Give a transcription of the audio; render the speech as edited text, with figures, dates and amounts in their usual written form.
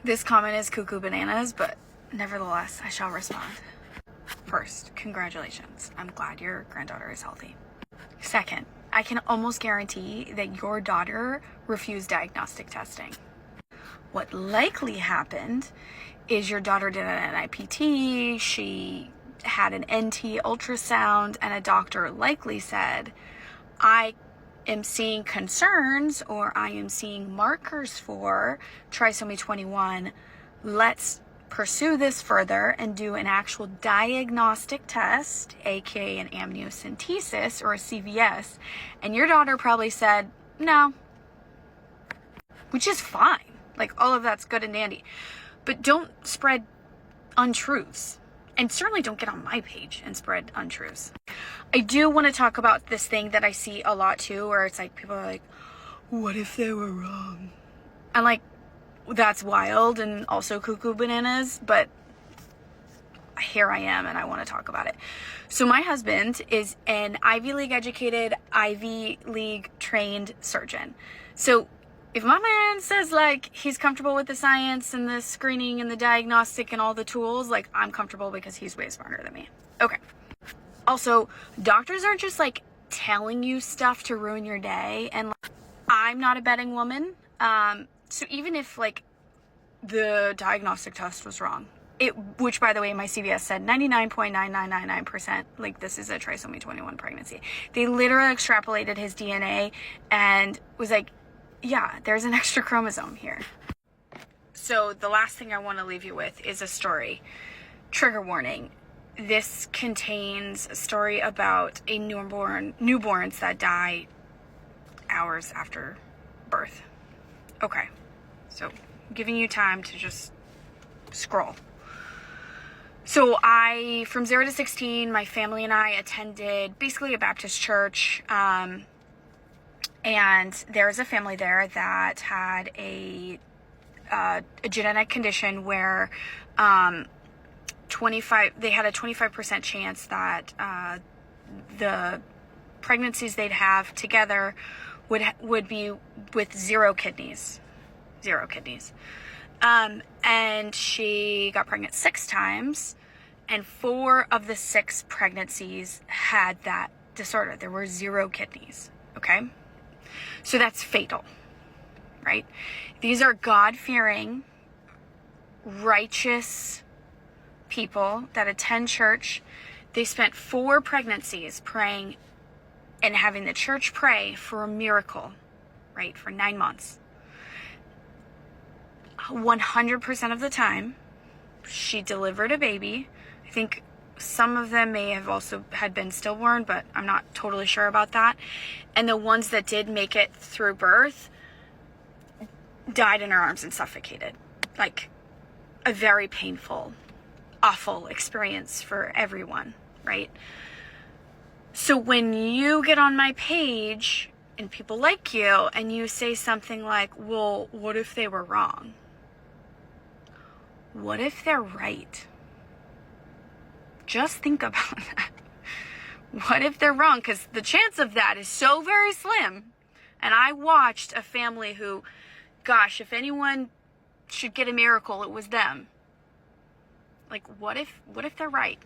This comment is cuckoo bananas, but nevertheless, I shall respond. First, congratulations. I'm glad your granddaughter is healthy. Second, I can almost guarantee that your daughter refused diagnostic testing. What likely happened is your daughter did an NIPT, she had an NT ultrasound, and a doctor likely said, I am seeing concerns or I am seeing markers for trisomy 21. Let's pursue this further and do an actual diagnostic test, aka an amniocentesis or a CVS. And your daughter probably said, no, which is fine. Like, all of that's good and dandy. But don't spread untruths. And certainly don't get on my page and spread untruths. I do want to talk about this thing that I see a lot too, where it's like, people are like, what if they were wrong? I'm like, that's wild and also cuckoo bananas, but here I am and I want to talk about it. So my husband is an Ivy League educated, Ivy League trained surgeon. So if my man says like he's comfortable with the science and the screening and the diagnostic and all the tools, like I'm comfortable because he's way smarter than me. Okay. Also, doctors aren't just like telling you stuff to ruin your day. And like, I'm not a betting woman. So even if like the diagnostic test was wrong, which by the way, my CVS said 99.9999%, like this is a trisomy 21 pregnancy. They literally extrapolated his DNA and was like, yeah, there's an extra chromosome here. So the last thing I want to leave you with is a story. Trigger warning. This contains a story about a newborns that die hours after birth. Okay. So giving you time to just scroll. So from 0 to 16, my family and I attended basically a Baptist church. And there's a family there that had a genetic condition where they had a 25% chance that the pregnancies they'd have together would be with zero kidneys. And she got pregnant 6 times, and 4 of the 6 pregnancies had that disorder. There were 0 kidneys, okay? So that's fatal, right? These are God-fearing, righteous people that attend church. They spent 4 pregnancies praying and having the church pray for a miracle, right, for 9 months. 100% of the time, she delivered a baby. I think some of them may have also had been stillborn, but I'm not totally sure about that. And the ones that did make it through birth died in her arms and suffocated. Like a very painful, awful experience for everyone, right? So when you get on my page and people like you and you say something like, well, what if they were wrong? What if they're right? Just think about that. What if they're wrong? Because the chance of that is so very slim. And I watched a family who, gosh, if anyone should get a miracle, it was them. Like, what if they're right?